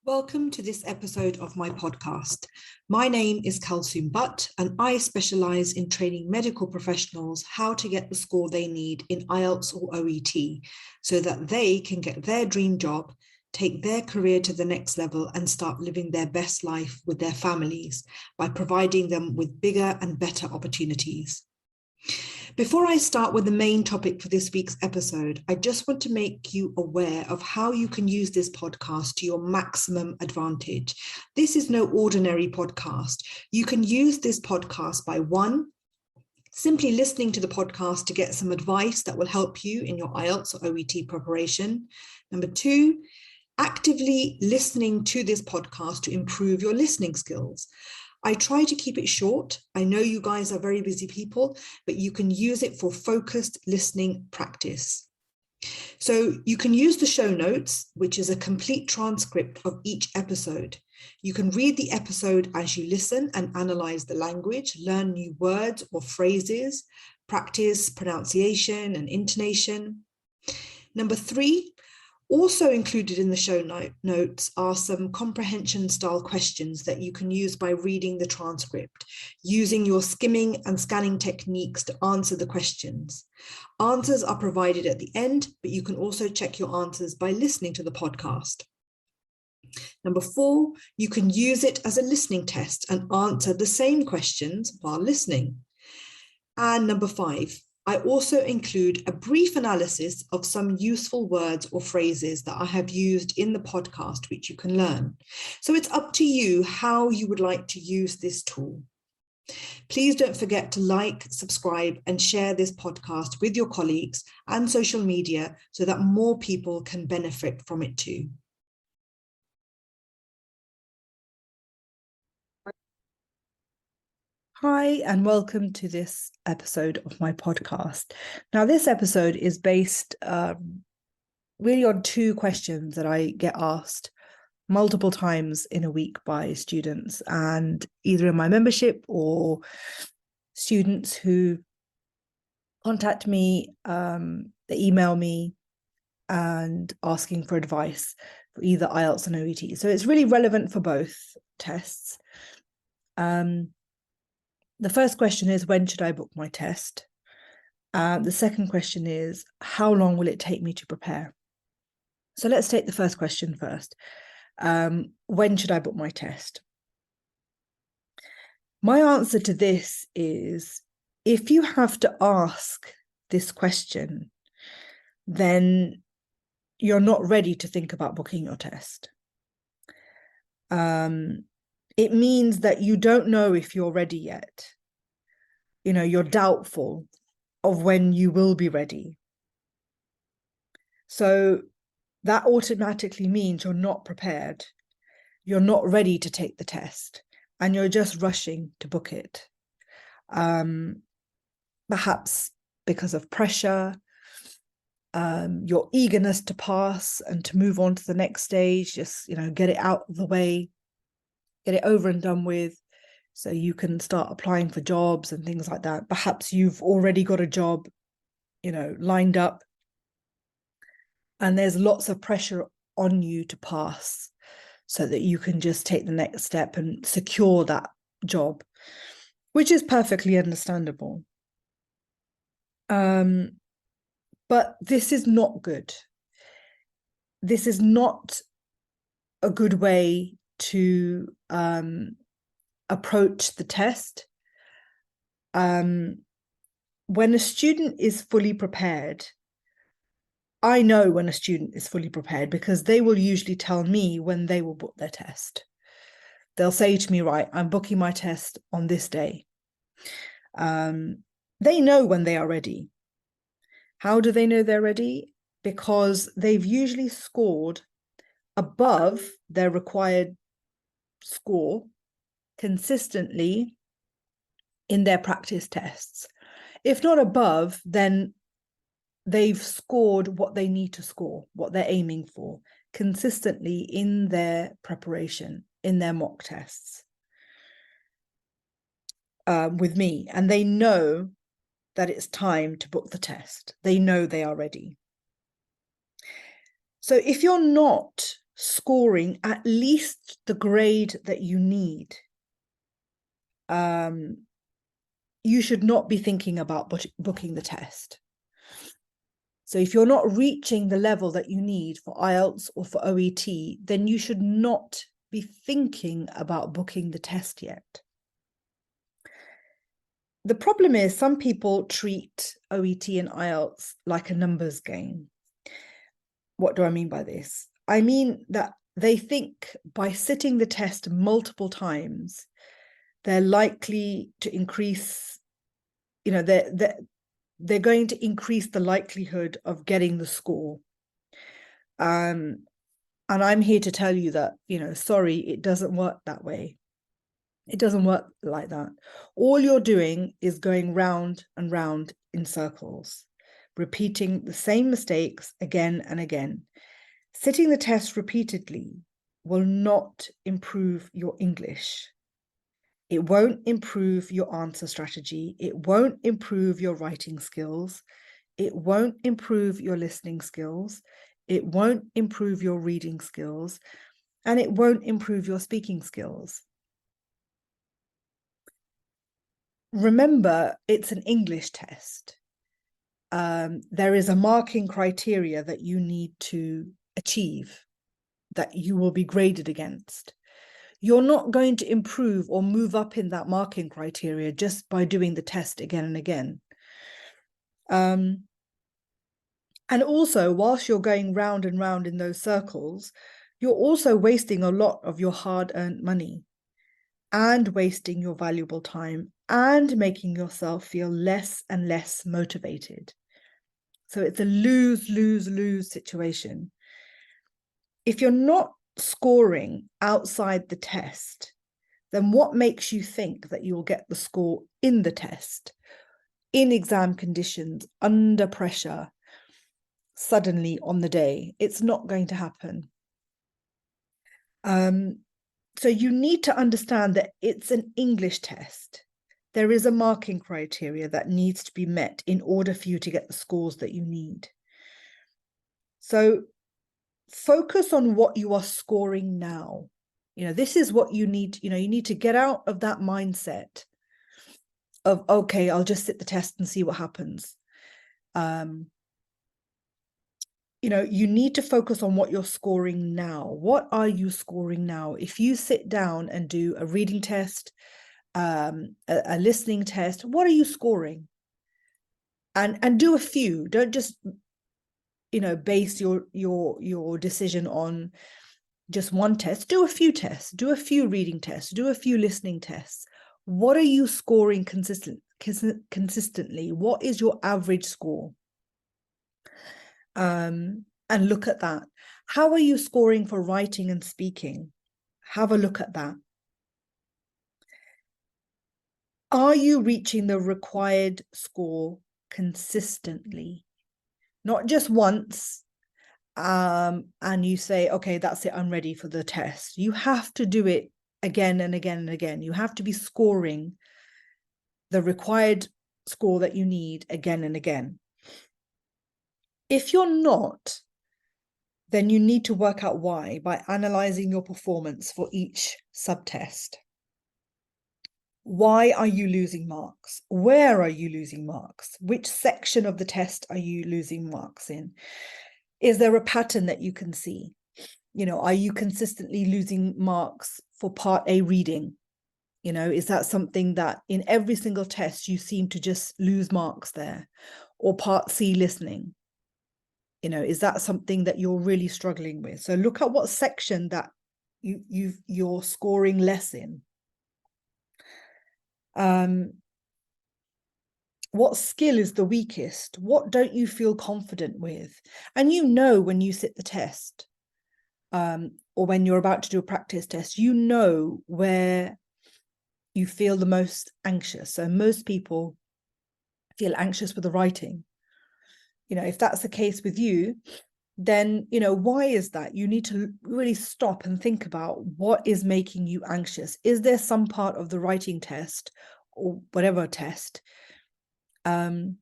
Welcome to this episode of my podcast. My name is Kalsoom, and I specialize in training medical professionals how to get the score they need in IELTS or OET so that they can get their dream job, take their career to the next level, and start living their best life with their families by providing them with bigger and better opportunities. Before I start with the main topic for this week's episode, I just want to make you aware of how you can use this podcast to your maximum advantage. This is no ordinary podcast. You can use this podcast by one, simply listening to the podcast to get some advice that will help you in your IELTS or OET preparation. Number two, actively listening to this podcast to improve your listening skills. I try to keep it short. I know you guys are very busy people, but you can use it for focused listening practice. So you can use the show notes, which is a complete transcript of each episode. You can read the episode as you listen and analyze the language, learn new words or phrases, practice pronunciation and intonation. Number three, also included in the show notes are some comprehension style questions that you can use by reading the transcript, using your skimming and scanning techniques to answer the questions. Answers are provided at the end, but you can also check your answers by listening to the podcast. Number four, you can use it as a listening test and answer the same questions while listening. And number five, I also include a brief analysis of some useful words or phrases that I have used in the podcast, which you can learn. So it's up to you how you would like to use this tool. Please don't forget to like, subscribe, and share this podcast with your colleagues and social media so that more people can benefit from it too. Hi, and welcome to this episode of my podcast. Now, this episode is based really on two questions that I get asked multiple times in a week by students, and either in my membership or students who contact me, they email me and asking for advice for either IELTS and OET. So it's really relevant for both tests. The first question is, when should I book my test? The second question is, how long will it take me to prepare? So let's take the first question first. When should I book my test? My answer to this is, if you have to ask this question, then you're not ready to think about booking your test. It means that you don't know if you're ready yet. You know, you're doubtful of when you will be ready. So that automatically means you're not prepared. You're not ready to take the test, and you're just rushing to book it. Perhaps because of pressure, your eagerness to pass and to move on to the next stage, just, get it out of the way, get it over and done with, so you can start applying for jobs and things like that. Perhaps you've already got a job, lined up, and there's lots of pressure on you to pass so that you can just take the next step and secure that job, which is perfectly understandable. But this is not good. This is not a good way to approach the test. When a student is fully prepared, I know when a student is fully prepared because they will usually tell me when they will book their test. They'll say to me, right, I'm booking my test on this day. They know when they are ready. How do they know they're ready? Because they've usually scored above their required score consistently in their practice tests. If not above, then they've scored what they need to score, what they're aiming for, consistently in their preparation, in their mock tests with me. And they know that it's time to book the test. They know they are ready. So if you're not scoring at least the grade that you need, you should not be thinking about booking the test. So if you're not reaching the level that you need for IELTS or for OET, then you should not be thinking about booking the test yet. The problem is some people treat OET and IELTS like a numbers game. What do I mean by this? I mean that they think by sitting the test multiple times, they're likely to increase, they're going to increase the likelihood of getting the score. And I'm here to tell you that, sorry, it doesn't work that way. It doesn't work like that. All you're doing is going round and round in circles, repeating the same mistakes again and again. Sitting the test repeatedly will not improve your English. It won't improve your answer strategy. It won't improve your writing skills. It won't improve your listening skills. It won't improve your reading skills. And it won't improve your speaking skills. Remember, it's an English test. There is a marking criteria that you need to achieve, that you will be graded against. You're not going to improve or move up in that marking criteria just by doing the test again and again. And also, whilst you're going round and round in those circles, you're also wasting a lot of your hard-earned money and wasting your valuable time and making yourself feel less and less motivated. So it's a lose, lose, lose situation. If you're not scoring outside the test, then what makes you think that you'll get the score in the test, in exam conditions, under pressure, suddenly on the day? It's not going to happen. So you need to understand that it's an English test. There is a marking criteria that needs to be met in order for you to get the scores that you need. So focus on what you are scoring now. This is what you need. You need to get out of that mindset of, okay, I'll just sit the test and see what happens. You need to focus on what you're scoring now. What are you scoring now? If you sit down and do a reading test, a listening test, what are you scoring? And do a few. Don't just, base your decision on just one test. Do a few tests. Do a few reading tests. Do a few listening tests. What are you scoring consistently? What is your average score? And look at that. How are you scoring for writing and speaking? Have a look at that. Are you reaching the required score consistently? Not just once, and you say, okay, that's it, I'm ready for the test. You have to do it again and again and again. You have to be scoring the required score that you need again and again. If you're not, then you need to work out why by analyzing your performance for each subtest. Why are you losing marks? Where are you losing marks? Which section of the test are you losing marks in? Is there a pattern that you can see? Are you consistently losing marks for part A reading? Is that something that in every single test you seem to just lose marks there? Or part C listening? Is that something that you're really struggling with? So look at what section that you're scoring less in. What skill is the weakest? What don't you feel confident with? And when you sit the test, or when you're about to do a practice test, where you feel the most anxious. So most people feel anxious with the writing. If that's the case with you, then, why is that? You need to really stop and think about what is making you anxious. Is there some part of the writing test or whatever test that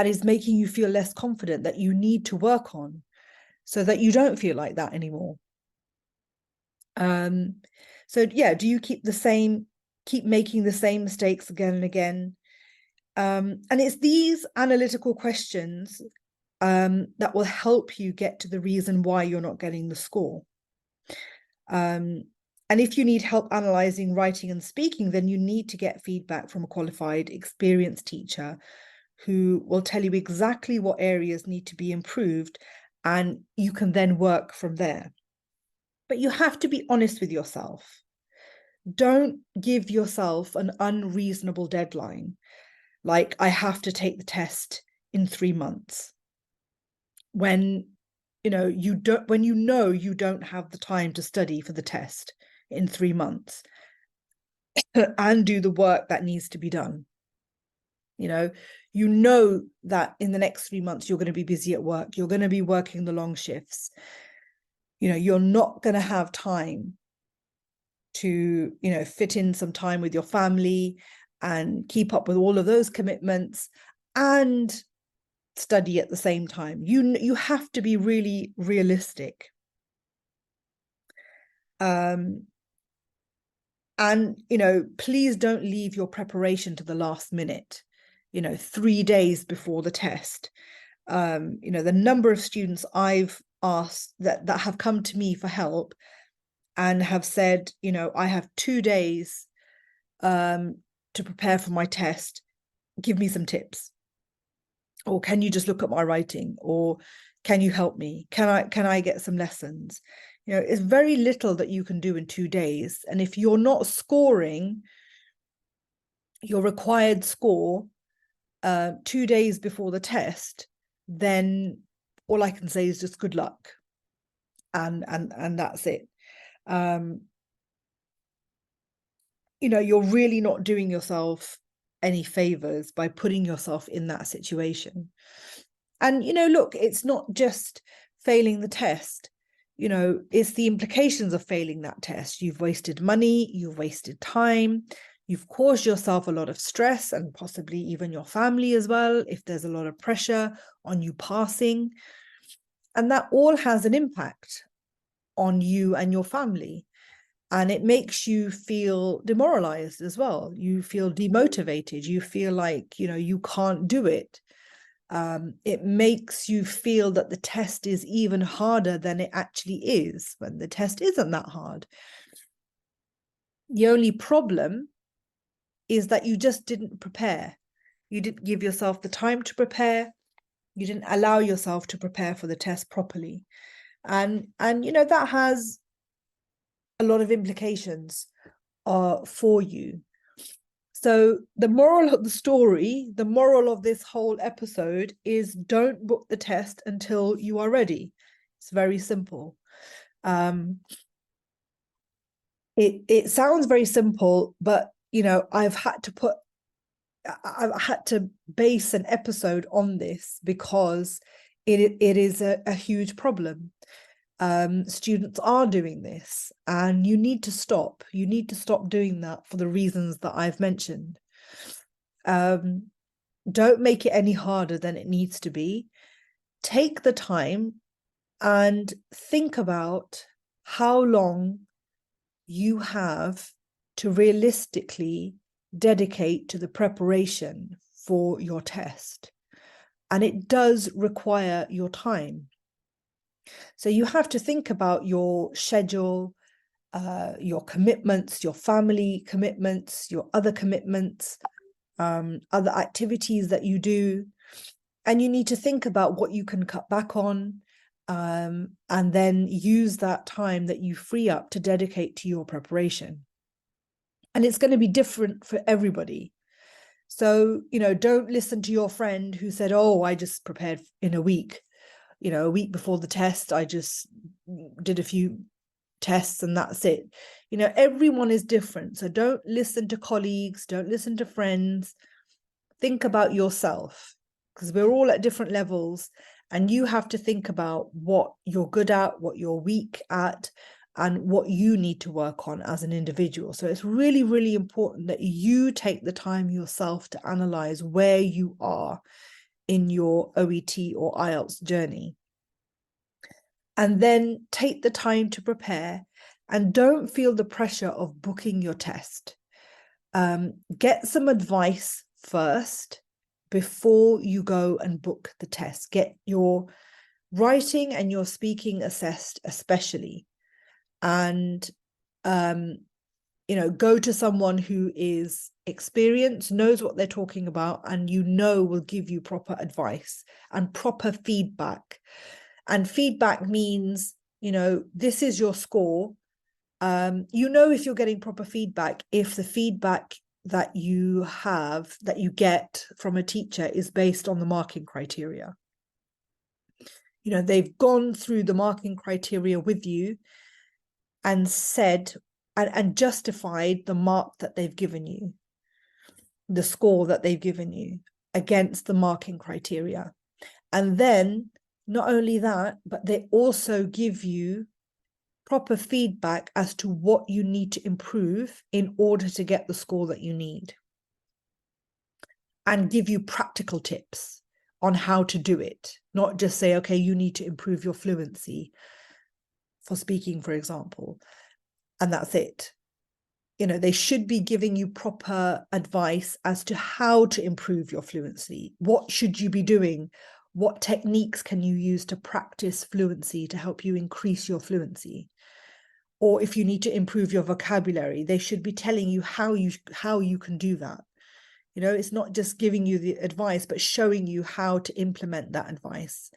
is making you feel less confident, that you need to work on? so that you don't feel like that anymore. So yeah, do you keep making the same mistakes again and again? And it's these analytical questions that will help you get to the reason why you're not getting the score. And if you need help analyzing writing and speaking, then you need to get feedback from a qualified, experienced teacher who will tell you exactly what areas need to be improved, and you can then work from there. But you have to be honest with yourself. Don't give yourself an unreasonable deadline, like I have to take the test in 3 months, when you don't have the time to study for the test in 3 months and do the work that needs to be done. You know that in the next 3 months you're going to be busy at work, you're going to be working the long shifts, you're not going to have time to fit in some time with your family and keep up with all of those commitments and study at the same time. You have to be really realistic. And please don't leave your preparation to the last minute, 3 days before the test. The number of students I've asked that have come to me for help and have said, I have 2 days to prepare for my test, give me some tips. Or can you just look at my writing? Or can you help me? Can I get some lessons? It's very little that you can do in 2 days. And if you're not scoring your required score 2 days before the test, then all I can say is just good luck. And that's it. You're really not doing yourself any favors by putting yourself in that situation. And, look, it's not just failing the test, it's the implications of failing that test. You've wasted money, you've wasted time, you've caused yourself a lot of stress and possibly even your family as well, if there's a lot of pressure on you passing. And that all has an impact on you and your family. And it makes you feel demoralized as well. You feel demotivated. You feel like, you can't do it. It makes you feel that the test is even harder than it actually is, when the test isn't that hard. The only problem is that you just didn't prepare. You didn't give yourself the time to prepare. You didn't allow yourself to prepare for the test properly. And that has a lot of implications for you. So the moral of the story, the moral of this whole episode is don't book the test until you are ready. It's very simple. It sounds very simple, but I've had to base an episode on this because it is a huge problem. Students are doing this, and you need to stop. You need to stop doing that for the reasons that I've mentioned. Don't make it any harder than it needs to be. Take the time and think about how long you have to realistically dedicate to the preparation for your test. And it does require your time. So you have to think about your schedule, your commitments, your family commitments, your other commitments, other activities that you do. And you need to think about what you can cut back on, and then use that time that you free up to dedicate to your preparation. And it's going to be different for everybody. So, don't listen to your friend who said, oh, I just prepared in a week. A week before the test, I just did a few tests and that's it. Everyone is different. So don't listen to colleagues, don't listen to friends. Think about yourself, because we're all at different levels, and you have to think about what you're good at, what you're weak at, and what you need to work on as an individual. So it's really, really important that you take the time yourself to analyze where you are in your OET or IELTS journey. and then take the time to prepare, and don't feel the pressure of booking your test. Get some advice first before you go and book the test. Get your writing and your speaking assessed, especially, and go to someone who is experienced, knows what they're talking about, and will give you proper advice and proper feedback. And feedback means, this is your score. If you're getting proper feedback, if the feedback that you get from a teacher is based on the marking criteria. They've gone through the marking criteria with you and said and justified the mark that they've given you, the score that they've given you against the marking criteria. And then not only that, but they also give you proper feedback as to what you need to improve in order to get the score that you need, and give you practical tips on how to do it, not just say, okay, you need to improve your fluency for speaking, for example, and that's it. They should be giving you proper advice as to how to improve your fluency. What should you be doing? What techniques can you use to practice fluency to help you increase your fluency? Or if you need to improve your vocabulary, they should be telling you how you can do that. It's not just giving you the advice, but showing you how to implement that advice.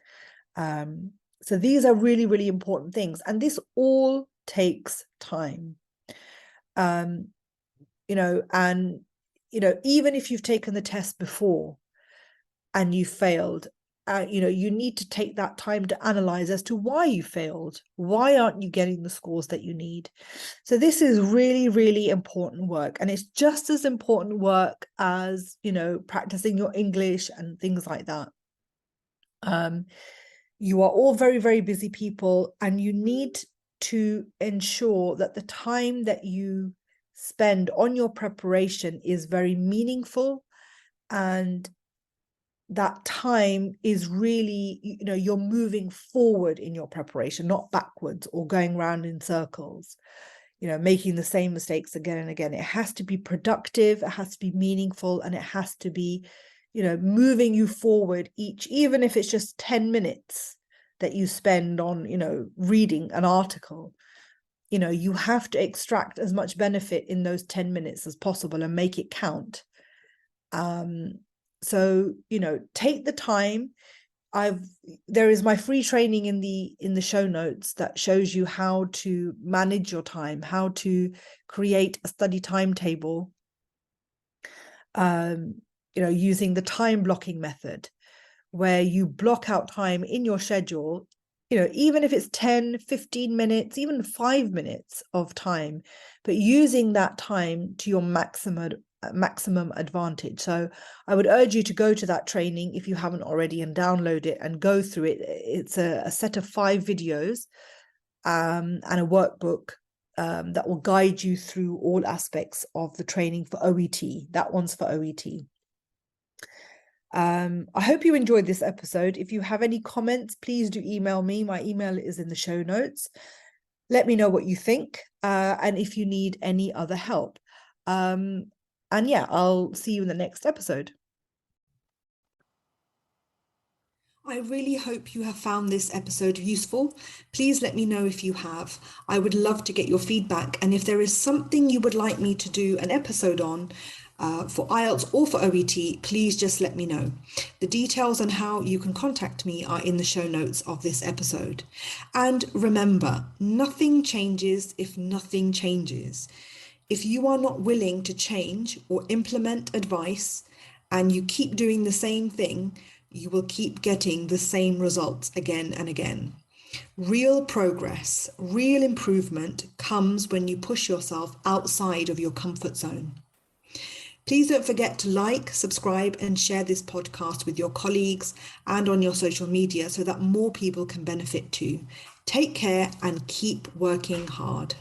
So these are really, really important things. And this all takes time. And even if you've taken the test before and you failed, you need to take that time to analyze as to why you failed. Why aren't you getting the scores that you need? So this is really, really important work. And it's just as important work as, practicing your English and things like that. You are all very, very busy people, and you need to ensure that the time that you spend on your preparation is very meaningful, and that time is really, you're moving forward in your preparation, not backwards or going around in circles, making the same mistakes again and again. It has to be productive, it has to be meaningful, and it has to be, moving you forward even if it's just 10 minutes that you spend on, reading an article. You have to extract as much benefit in those 10 minutes as possible and make it count. So, take the time. There is my free training in the show notes that shows you how to manage your time, how to create a study timetable, using the time blocking method, where you block out time in your schedule, even if it's 10, 15 minutes, even 5 minutes of time, but using that time to your maximum advantage. So I would urge you to go to that training if you haven't already, and download it and go through it. It's a set of 5 videos and a workbook that will guide you through all aspects of the training for OET. That one's for OET. I hope you enjoyed this episode. If you have any comments, please do email me. My email is in the show notes. Let me know what you think, and if you need any other help. And yeah, I'll see you in the next episode. I really hope you have found this episode useful. Please let me know if you have. I would love to get your feedback, and if there is something you would like me to do an episode on, for IELTS or for OET, please just let me know. The details on how you can contact me are in the show notes of this episode. And remember, nothing changes if nothing changes. If you are not willing to change or implement advice, and you keep doing the same thing, you will keep getting the same results again and again. Real progress, real improvement comes when you push yourself outside of your comfort zone. Please don't forget to like, subscribe, and share this podcast with your colleagues and on your social media so that more people can benefit too. Take care and keep working hard.